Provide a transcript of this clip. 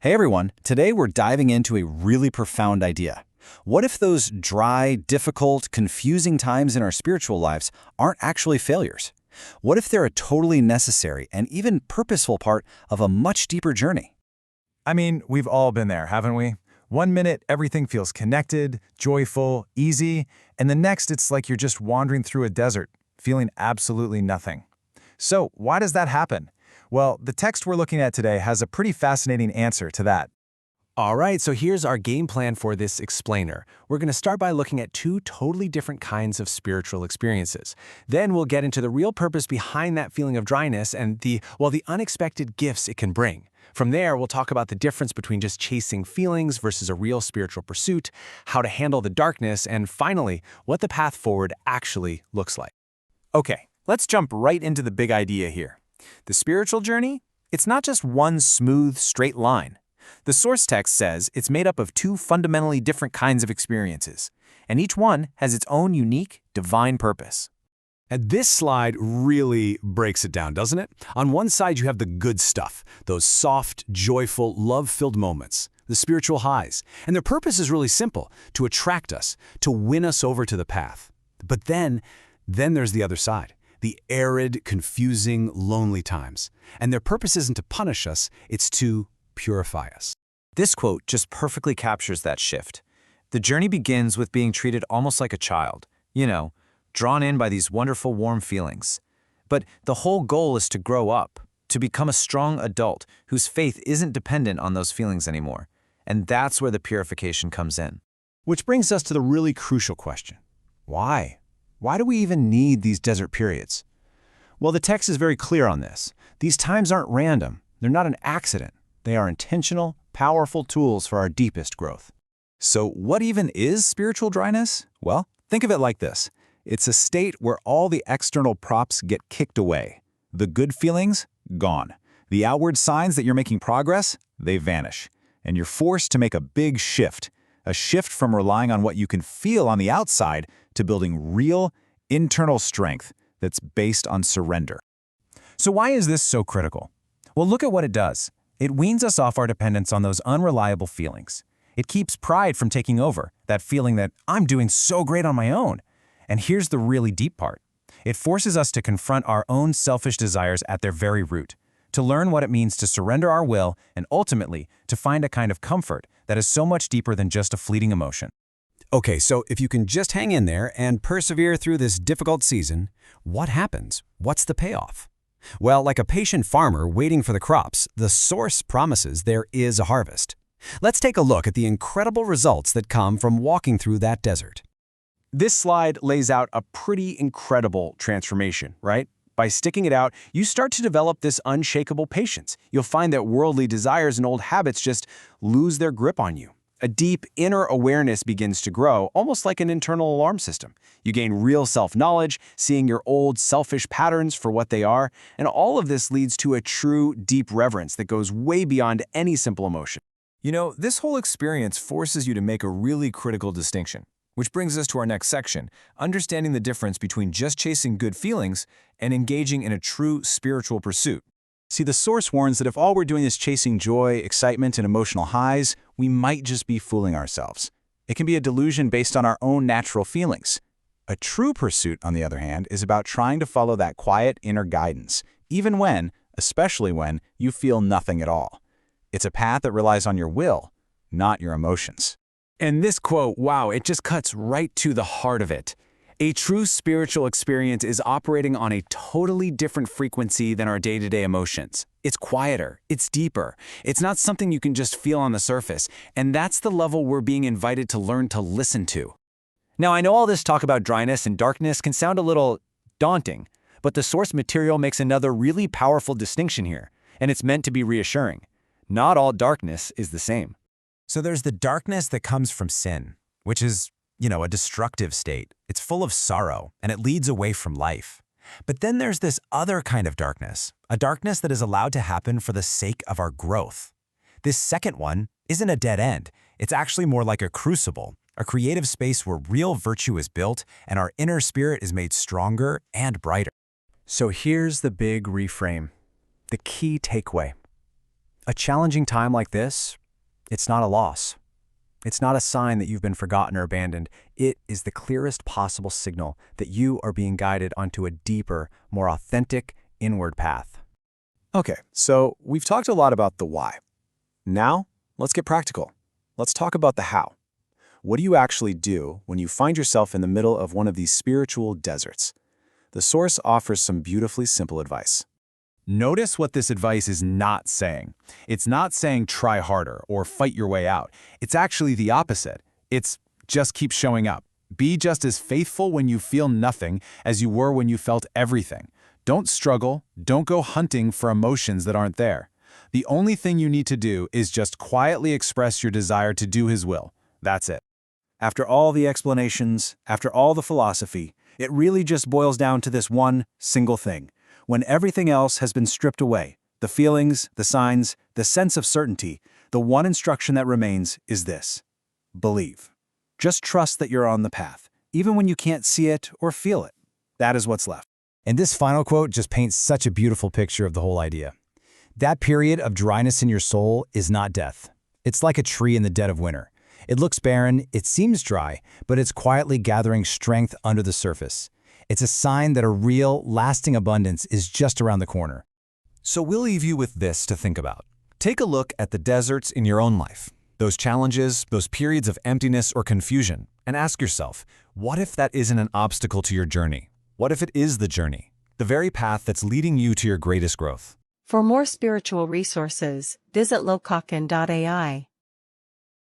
Hey everyone, today we're diving into a really profound idea. What if those dry, difficult, confusing times in our spiritual lives aren't actually failures? What if they're a totally necessary and even purposeful part of a much deeper journey? I mean, we've all been there, haven't we? One minute, everything feels connected, joyful, easy, and the next it's like you're just wandering through a desert, feeling absolutely nothing. So, why does that happen? Well, the text we're looking at today has a pretty fascinating answer to that. All right, so here's our game plan for this explainer. We're going to start by looking at two totally different kinds of spiritual experiences. Then we'll get into the real purpose behind that feeling of dryness and the unexpected gifts it can bring. From there, we'll talk about the difference between just chasing feelings versus a real spiritual pursuit, how to handle the darkness, and finally, what the path forward actually looks like. Okay, let's jump right into the big idea here. The spiritual journey? It's not just one smooth, straight line. The source text says it's made up of two fundamentally different kinds of experiences, and each one has its own unique, divine purpose. And this slide really breaks it down, doesn't it? On one side, you have the good stuff, those soft, joyful, love-filled moments, the spiritual highs. And their purpose is really simple, to attract us, to win us over to the path. But then there's the other side, the arid, confusing, lonely times. And their purpose isn't to punish us, it's to purify us. This quote just perfectly captures that shift. The journey begins with being treated almost like a child, drawn in by these wonderful, warm feelings. But the whole goal is to grow up, to become a strong adult whose faith isn't dependent on those feelings anymore. And that's where the purification comes in. Which brings us to the really crucial question. Why? Why do we even need these desert periods? Well, the text is very clear on this. These times aren't random. They're not an accident. They are intentional, powerful tools for our deepest growth. So what even is spiritual dryness? Well, think of it like this. It's a state where all the external props get kicked away. The good feelings, gone. The outward signs that you're making progress, they vanish. And you're forced to make a big shift. A shift from relying on what you can feel on the outside to building real, internal strength that's based on surrender. So why is this so critical? Well, look at what it does. It weans us off our dependence on those unreliable feelings. It keeps pride from taking over, that feeling that I'm doing so great on my own. And here's the really deep part. It forces us to confront our own selfish desires at their very root, to learn what it means to surrender our will and ultimately to find a kind of comfort that is so much deeper than just a fleeting emotion. Okay, so if you can just hang in there and persevere through this difficult season, what happens? What's the payoff? Well, like a patient farmer waiting for the crops, the source promises there is a harvest. Let's take a look at the incredible results that come from walking through that desert. This slide lays out a pretty incredible transformation, right? By sticking it out, you start to develop this unshakable patience. You'll find that worldly desires and old habits just lose their grip on you. A deep inner awareness begins to grow, almost like an internal alarm system. You gain real self-knowledge, seeing your old selfish patterns for what they are, and all of this leads to a true, deep reverence that goes way beyond any simple emotion. This whole experience forces you to make a really critical distinction. Which brings us to our next section, understanding the difference between just chasing good feelings and engaging in a true spiritual pursuit. See, the source warns that if all we're doing is chasing joy, excitement, and emotional highs, we might just be fooling ourselves. It can be a delusion based on our own natural feelings. A true pursuit, on the other hand, is about trying to follow that quiet inner guidance, even when, especially when, you feel nothing at all. It's a path that relies on your will, not your emotions. And this quote, wow, it just cuts right to the heart of it. A true spiritual experience is operating on a totally different frequency than our day-to-day emotions. It's quieter, it's deeper, it's not something you can just feel on the surface, and that's the level we're being invited to learn to listen to. Now, I know all this talk about dryness and darkness can sound a little daunting, but the source material makes another really powerful distinction here, and it's meant to be reassuring. Not all darkness is the same. So there's the darkness that comes from sin, which is, a destructive state. It's full of sorrow, and it leads away from life. But then there's this other kind of darkness, a darkness that is allowed to happen for the sake of our growth. This second one isn't a dead end. It's actually more like a crucible, a creative space where real virtue is built and our inner spirit is made stronger and brighter. So here's the big reframe, the key takeaway. A challenging time like this, it's not a loss. It's not a sign that you've been forgotten or abandoned. It is the clearest possible signal that you are being guided onto a deeper, more authentic, inward path. Okay, so we've talked a lot about the why. Now, let's get practical. Let's talk about the how. What do you actually do when you find yourself in the middle of one of these spiritual deserts? The Source offers some beautifully simple advice. Notice what this advice is not saying. It's not saying try harder or fight your way out. It's actually the opposite. It's just keep showing up. Be just as faithful when you feel nothing as you were when you felt everything. Don't struggle. Don't go hunting for emotions that aren't there. The only thing you need to do is just quietly express your desire to do His will. That's it. After all the explanations, after all the philosophy, it really just boils down to this one single thing. When everything else has been stripped away, the feelings, the signs, the sense of certainty, the one instruction that remains is this: believe. Just trust that you're on the path, even when you can't see it or feel it. That is what's left. And this final quote just paints such a beautiful picture of the whole idea. That period of dryness in your soul is not death. It's like a tree in the dead of winter. It looks barren, it seems dry, but it's quietly gathering strength under the surface. It's a sign that a real, lasting abundance is just around the corner. So we'll leave you with this to think about. Take a look at the deserts in your own life, those challenges, those periods of emptiness or confusion, and ask yourself, what if that isn't an obstacle to your journey? What if it is the journey, the very path that's leading you to your greatest growth? For more spiritual resources, visit lokaken.ai.